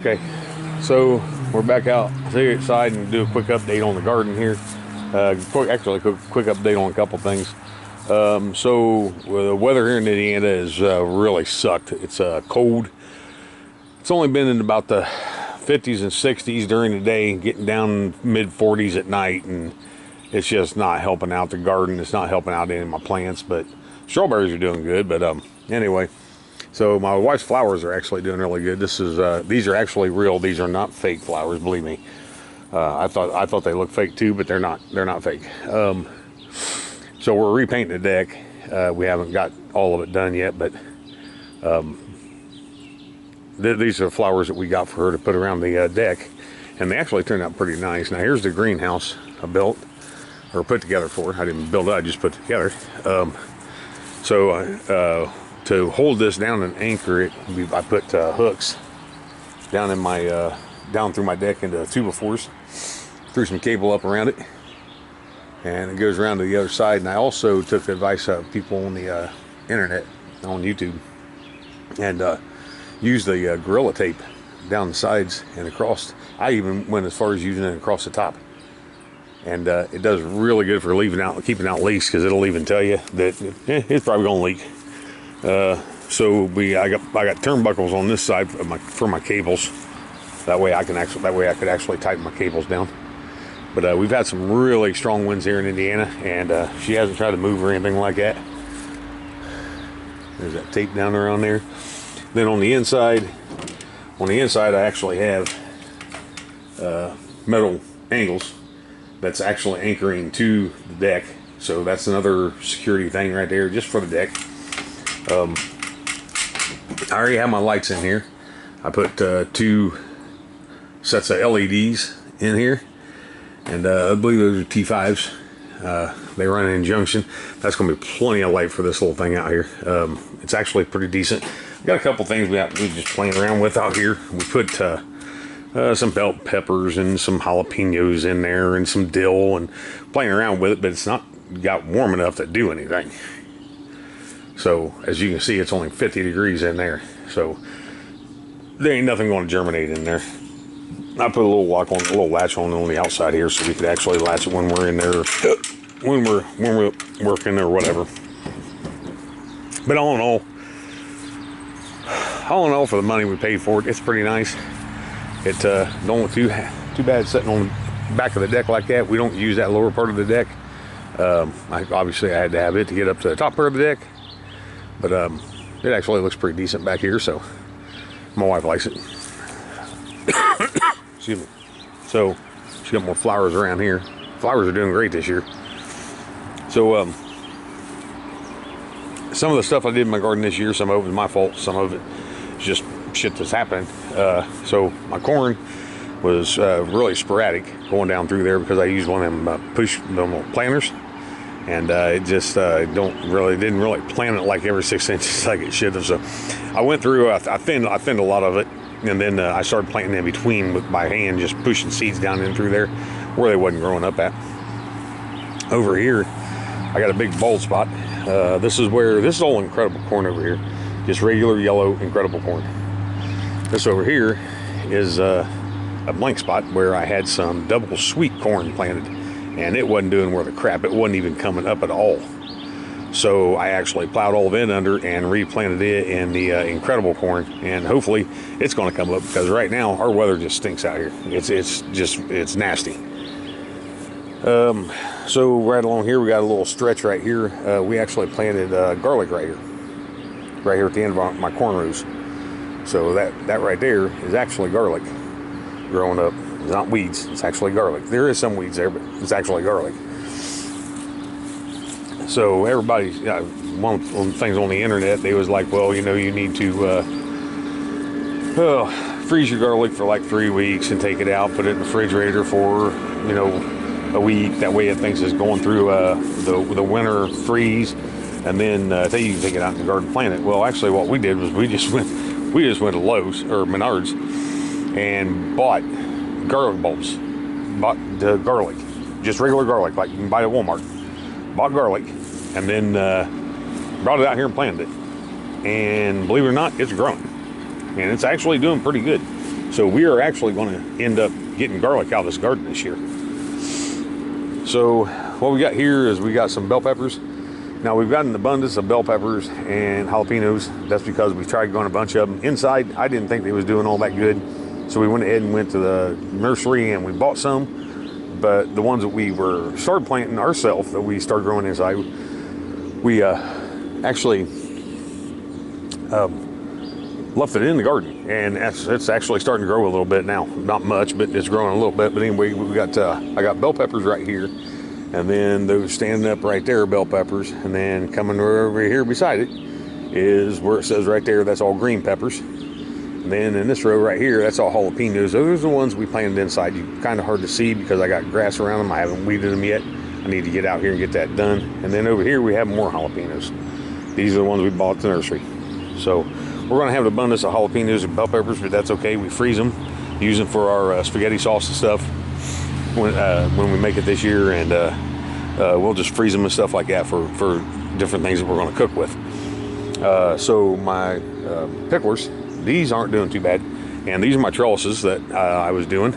Okay, so we're back outside and do a quick update on the garden here. Quick update on a couple things. The weather here in Indiana is really sucked. It's cold. It's only been in about the 50s and 60s during the day, getting down mid 40s at night, and it's just not helping out the garden. It's not helping out any of my plants, but strawberries are doing good. But anyway. So my wife's flowers are actually doing really good. These are actually real. These are not fake flowers, believe me. I thought they looked fake too, but they're not. They're not fake. So we're repainting the deck. We haven't got all of it done yet, but these are flowers that we got for her to put around the deck, and they actually turned out pretty nice. Now here's the greenhouse I built or put together for her. I didn't build it. I just put it together. To hold this down and anchor it, I put hooks down in my down through my deck into 2x4s, threw some cable up around it, and it goes around to the other side. And I also took advice of people on the internet, on YouTube, and used the Gorilla Tape down the sides and across. I even went as far as using it across the top, and it does really good for keeping out leaks, because it'll even tell you that it's probably gonna leak. I got turnbuckles on this side for my cables. That way I could actually tighten my cables down. But we've had some really strong winds here in Indiana, and she hasn't tried to move or anything like that. There's that tape down around there. Then on the inside I actually have metal angles that's actually anchoring to the deck. So that's another security thing right there, just for the deck. I already have my lights in here. I put 2 sets of LEDs in here, and I believe those are T5s. They run in junction. That's going to be plenty of light for this little thing out here. It's actually pretty decent. We've got a couple things we just playing around with out here. We put some bell peppers and some jalapenos in there and some dill, and playing around with it, but it's not got warm enough to do anything. So as you can see, it's only 50 degrees in there, so there ain't nothing going to germinate in there. I put a little latch on the outside here, so we could actually latch it when we're in there, when we're working or whatever. But all in all, for the money we paid for it, it's pretty nice. It don't look too bad sitting on the back of the deck like that. We don't use that lower part of the deck. Obviously I had to have it to get up to the top part of the deck. But it actually looks pretty decent back here, so my wife likes it. Excuse me. So she got more flowers around here. Flowers are doing great this year. So some of the stuff I did in my garden this year, some of it was my fault, some of it is just shit that's happening. So my corn was really sporadic going down through there, because I used one of them push little planters. And it just didn't really plant it like every 6 inches like it should have. So I went through, I thinned a lot of it, and then I started planting in between by hand, just pushing seeds down in through there where they wasn't growing up at. Over here, I got a big bald spot. This is all incredible corn over here, just regular yellow incredible corn. This over here is a blank spot where I had some double sweet corn planted. And it wasn't doing worth a crap. It wasn't even coming up at all. So I actually plowed all of it under and replanted it in the incredible corn. And hopefully it's going to come up, because right now our weather just stinks out here. It's nasty. So right along here we got a little stretch right here. We actually planted garlic right here at the end of my corn rows. So that right there is actually garlic growing up. It's not weeds, it's actually garlic. There is some weeds there, but it's actually garlic. So everybody, one of the things on the internet, they was like, well, you need to freeze your garlic for like 3 weeks and take it out, put it in the refrigerator for, a week. That way it thinks it's going through the winter freeze, and then you can take it out in the garden and plant it. Well, actually what we did was we just went to Lowe's or Menards and bought garlic bulbs. Bought the garlic, just regular garlic like you can buy at Walmart. Bought garlic, and then brought it out here and planted it. And believe it or not, it's growing, and it's actually doing pretty good. So we are actually going to end up getting garlic out of this garden this year. So what we got here is we got some bell peppers. Now we've got an abundance of bell peppers and jalapenos. That's because we tried growing a bunch of them. Inside, I didn't think they was doing all that good. So we went ahead and went to the nursery and we bought some. But the ones that we started planting ourselves, that we started growing inside, we actually left it in the garden, and it's actually starting to grow a little bit now. Not much, but it's growing a little bit. But anyway, we got I got bell peppers right here, and then those standing up right there are bell peppers, and then coming over here beside it is where it says right there, that's all green peppers. And then in this row right here, that's all jalapenos. Those are the ones we planted inside. Kind of hard to see because I got grass around them. I haven't weeded them yet. I need to get out here and get that done. And then over here we have more jalapenos. These are the ones we bought at the nursery. So we're going to have an abundance of jalapenos and bell peppers, but that's okay. We freeze them, use them for our spaghetti sauce and stuff when we make it this year, and we'll just freeze them and stuff like that for different things that we're going to cook with. So my picklers, these aren't doing too bad, and these are my trellises that I was doing.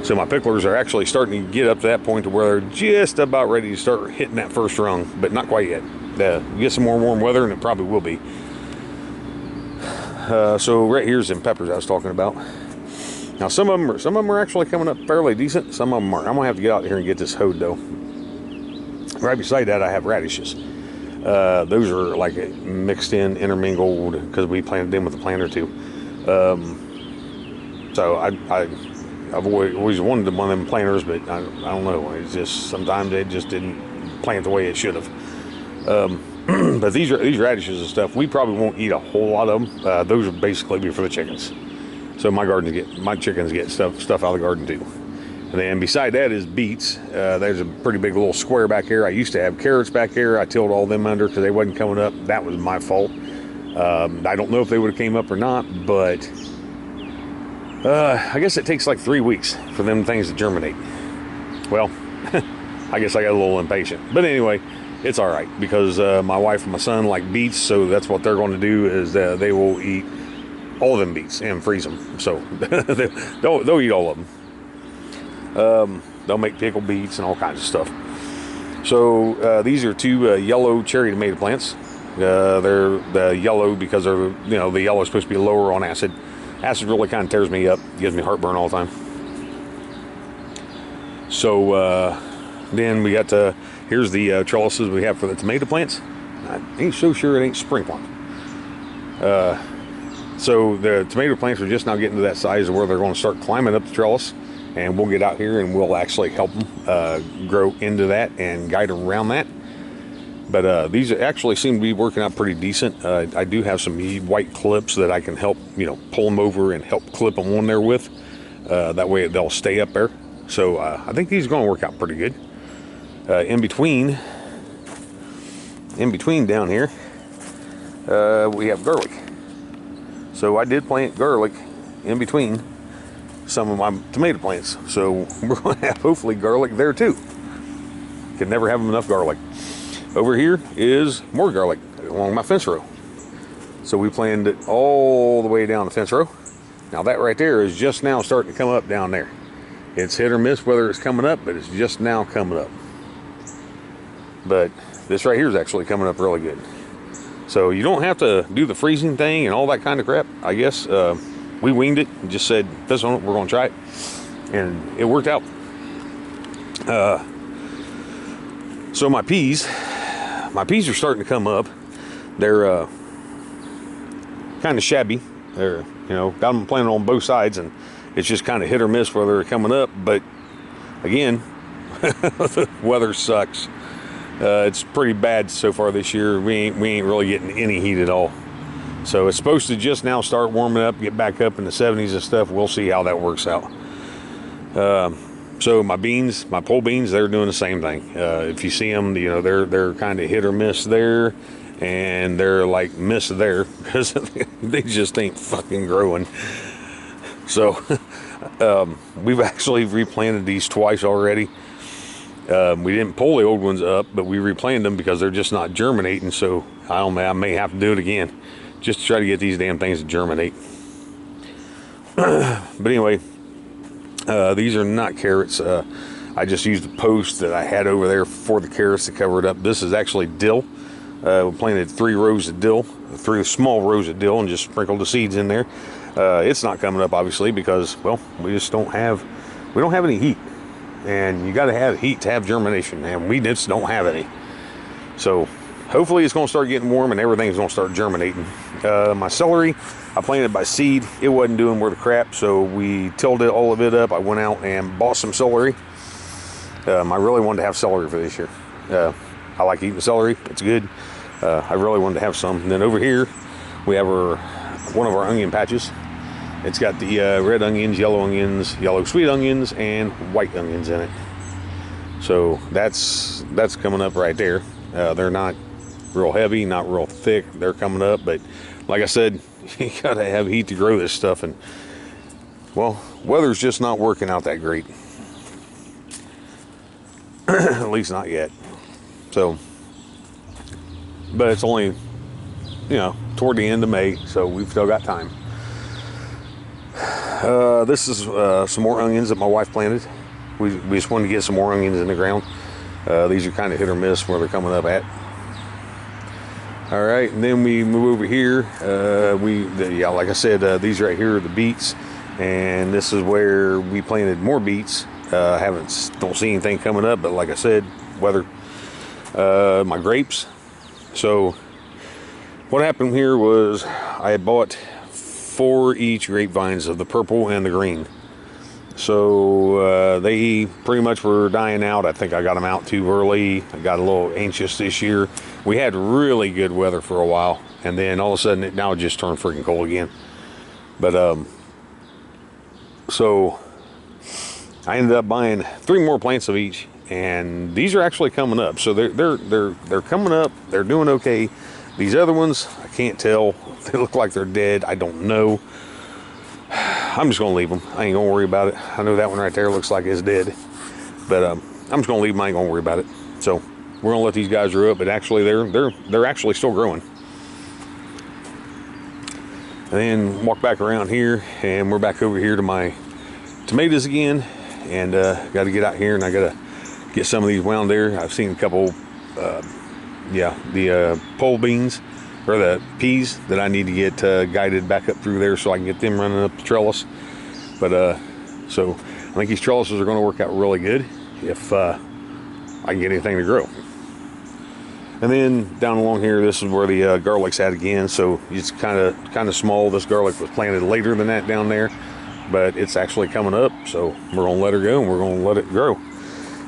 So my picklers are actually starting to get up to that point to where they're just about ready to start hitting that first rung, but not quite yet. Get some more warm weather and it probably will be. So right here's them peppers I was talking about. Now some of them are actually coming up fairly decent. Some of them aren't. I'm gonna have to get out here and get this hoed though. Right beside that I have radishes. Those are like mixed in, intermingled, because we planted them with a plant or two. So I've always wanted one of them planters, but I don't know. It's just sometimes they just didn't plant the way it should have. But these radishes and stuff, we probably won't eat a whole lot of them. Those will basically be for the chickens. So my chickens get stuff out of the garden too. And then beside that is beets. There's a pretty big little square back here. I used to have carrots back here. I tilled all them under because they wasn't coming up. That was my fault. I don't know if they would have came up or not, but I guess it takes like 3 weeks for them things to germinate. Well, I guess I got a little impatient. But anyway, it's all right because my wife and my son like beets, so that's what they're going to do is they will eat all of them beets and freeze them. So they'll eat all of them. They'll make pickled beets and all kinds of stuff. So these are two yellow cherry tomato plants. They're yellow because they're, the yellow is supposed to be lower on acid. Acid really kind of tears me up, gives me heartburn all the time. So then we got here's the trellises we have for the tomato plants. I ain't so sure it ain't sprinkling. So the tomato plants are just now getting to that size where they're going to start climbing up the trellis, and we'll get out here and we'll actually help them grow into that and guide them around that. But these actually seem to be working out pretty decent. I do have some white clips that I can help, pull them over and help clip them on there with. That way they'll stay up there. So I think these are going to work out pretty good. In between down here, we have garlic. So I did plant garlic in between some of my tomato plants. So we're going to have hopefully garlic there too. Could never have enough garlic. Over here is more garlic along my fence row. So we planted it all the way down the fence row. Now that right there is just now starting to come up down there. It's hit or miss whether it's coming up, but it's just now coming up. But this right here is actually coming up really good. So you don't have to do the freezing thing and all that kind of crap. I guess we winged it and just said, this one, we're going to try it. And it worked out. So my peas are starting to come up. They're kind of shabby. They're, got them planted on both sides, and it's just kind of hit or miss whether they're coming up. But again, the weather sucks. It's pretty bad so far this year. We ain't really getting any heat at all. So it's supposed to just now start warming up, get back up in the 70s and stuff. We'll see how that works out. So my pole beans, they're doing the same thing. If you see them, they're kind of hit or miss there, and they're like miss there because they just ain't fucking growing. So we've actually replanted these twice already. We didn't pull the old ones up, but we replanted them because they're just not germinating. So I may have to do it again just to try to get these damn things to germinate. But anyway, these are not carrots. I just used a post that I had over there for the carrots to cover it up. This is actually dill. We planted 3 rows of dill, 3 small rows of dill, and just sprinkled the seeds in there. It's not coming up, obviously, because, well, we don't have any heat, and you got to have heat to have germination, and we just don't have any. So hopefully it's going to start getting warm and everything's going to start germinating. My celery, I planted by seed. It wasn't doing worth a crap, so we tilled all of it up. I went out and bought some celery. I really wanted to have celery for this year. I like eating celery. It's good. I really wanted to have some. And then over here, we have one of our onion patches. It's got the red onions, yellow sweet onions, and white onions in it. So that's coming up right there. They're not real heavy, not real thick. They're coming up, but like I said, you gotta have heat to grow this stuff, and well, weather's just not working out that great. At least not yet. So, but it's only, toward the end of May, so we've still got time. This is some more onions that my wife planted. We just wanted to get some more onions in the ground. These are kind of hit or miss where they're coming up at. All right, and then we move over here. Like I said, these right here are the beets, and this is where we planted more beets. Don't see anything coming up, but like I said, weather. My grapes. So what happened here was I had bought 4 each grapevines of the purple and the green. So they pretty much were dying out. I think I got them out too early. I got a little anxious this year. We had really good weather for a while, and then all of a sudden it now just turned freaking cold again. But so I ended up buying 3 more plants of each, and these are actually coming up. So they're coming up. They're doing okay. These other ones, I can't tell. They look like they're dead. I don't know. I'm just gonna leave them. I ain't gonna worry about it. I know that one right there looks like it's dead, but I'm just gonna leave them. I ain't gonna worry about it. So we're gonna let these guys grow up. But actually, they're actually still growing. And then walk back around here, and we're back over here to my tomatoes again. And got to get out here, and I got to get some of these wound there. I've seen a couple, the pole beans, or the peas, that I need to get guided back up through there so I can get them running up the trellis. But so I think these trellises are going to work out really good if I can get anything to grow. And then down along here, this is where the garlic's at again. So it's kind of small. This garlic was planted later than that down there, but it's actually coming up. So we're gonna let her go, and we're gonna let it grow.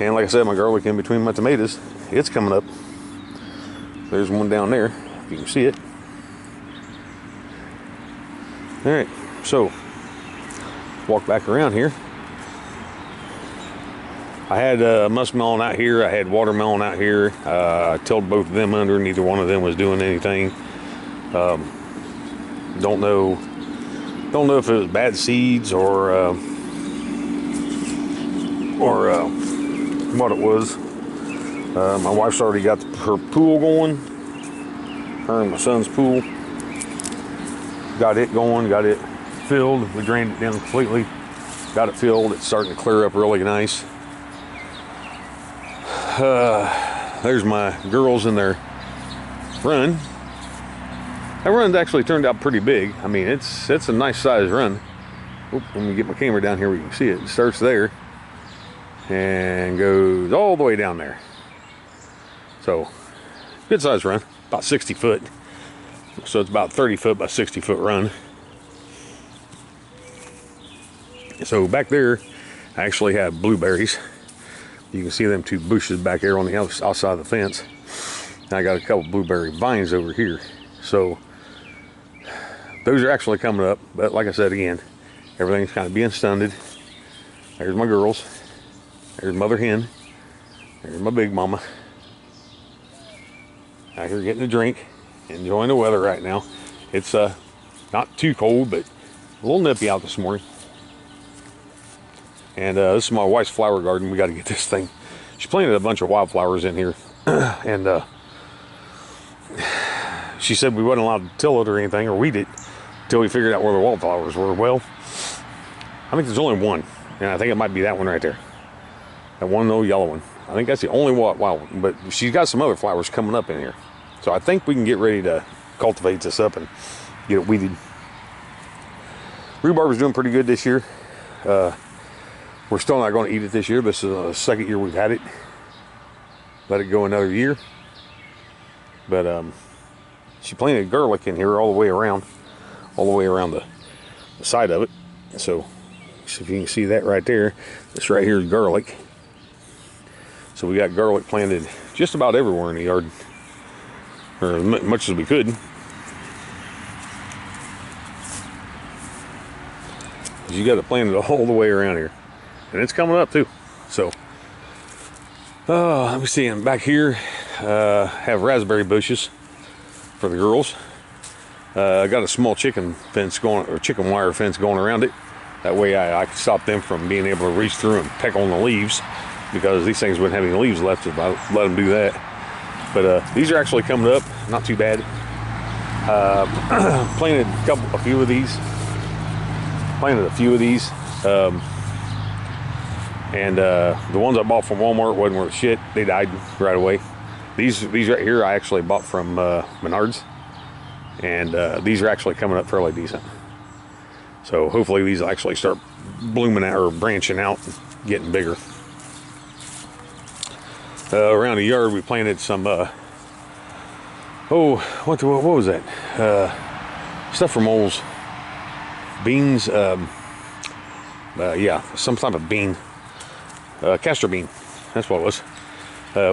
And like I said, my garlic in between my tomatoes, it's coming up. There's one down there, if you can see it. All right, so walk back around here. I had muskmelon out here. I had watermelon out here. I tilled both of them under. Neither one of them was doing anything. Don't know if it was bad seeds or what it was. My wife's already got her pool going. Her and my son's pool. Got it going. Got it filled. We drained it down completely. Got it filled. It's starting to clear up really nice. There's my girls in their run. That run's actually turned out pretty big. I mean, it's a nice size run. Oop, let me get my camera down here where you can see it. It starts there and goes all the way down there. So, good size run, about 60 foot. So it's about 30 foot by 60 foot run. So back there, I actually have blueberries. You can see them 2 bushes back there on the outside of the fence. And I got a couple blueberry vines over here. So those are actually coming up. But like I said again, everything's kind of being stunted. There's my girls. There's Mother Hen. There's my big mama. Out here getting a drink. Enjoying the weather right now. It's not too cold, but a little nippy out this morning. And this is my wife's flower garden. We got to get this thing. She planted a bunch of wildflowers in here. And she said we wasn't allowed to till it or anything, or weed it, until we figured out where the wildflowers were. Well, I think there's only one, and I think it might be that one right there. That one little yellow one. I think that's the only wild one, but she's got some other flowers coming up in here. So I think we can get ready to cultivate this up and get it weeded. Rhubarb is doing pretty good this year. We're still not going to eat it this year. This is the second year we've had it. Let it go another year. But she planted garlic in here all the way around the side of it. So if you can see that right there, this right here is garlic. So we got garlic planted just about everywhere in the yard, or as much as we could. You got to plant it all the way around here, and it's coming up too. So let me see. And back here, have raspberry bushes for the girls. I got a small chicken fence going, or chicken wire fence going around it. That way I can stop them from being able to reach through and peck on the leaves, because these things wouldn't have any leaves left if I let them do that. But these are actually coming up, not too bad. Planted a few of these. And the ones I bought from Walmart wasn't worth shit. They died right away. These right here I actually bought from Menards, and these are actually coming up fairly decent. So hopefully these will actually start blooming out or branching out, getting bigger. Around the yard we planted some what was that? Stuff from moles. Beans, yeah, some type of bean, castor bean, that's what it was.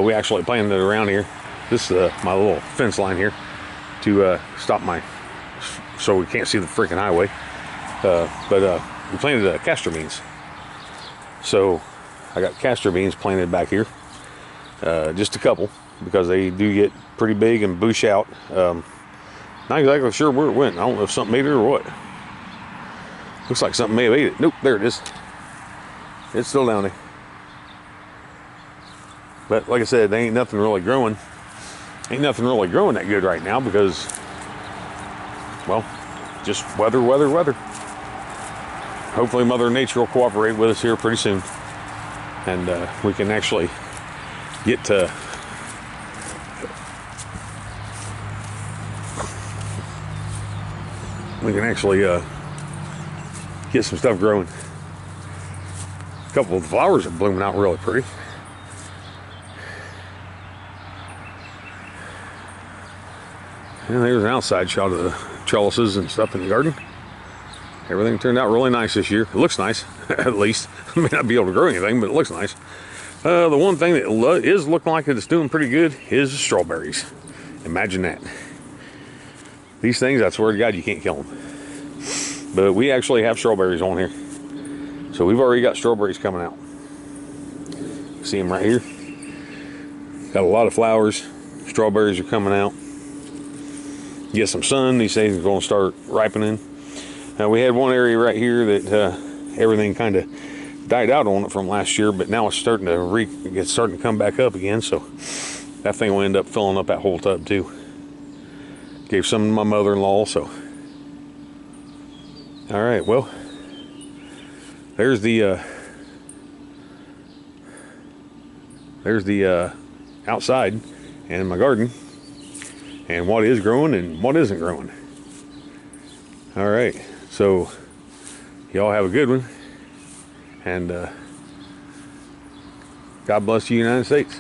We actually planted it around here. This is my little fence line here to stop so we can't see the freaking highway. But we planted castor beans. So I got castor beans planted back here, just a couple, because they do get pretty big and bush out. Not exactly sure where it went. I don't know if something ate it or what. Looks like something may have ate it. Nope, there it is. It's still down there. But like I said, there ain't nothing really growing. Ain't nothing really growing that good right now because, well, just weather. Hopefully Mother Nature will cooperate with us here pretty soon. And we can actually get to get some stuff growing. A couple of the flowers are blooming out really pretty. And there's an outside shot of the trellises and stuff in the garden. Everything turned out really nice this year. It looks nice, at least. I may not be able to grow anything, but it looks nice. The one thing that is looking like it's doing pretty good is strawberries. Imagine that. These things, I swear to God, you can't kill them. But we actually have strawberries on here. So we've already got strawberries coming out. See them right here? Got a lot of flowers. Strawberries are coming out. Get some sun, these things are going to start ripening. We had one area right here that everything kind of died out on it from last year, but now it's starting to come back up again. So that thing will end up filling up that whole tub too. Gave some to my mother-in-law also. All right, well, there's the outside and my garden, and what is growing and what isn't growing. All right, so y'all have a good one, and God bless the United States.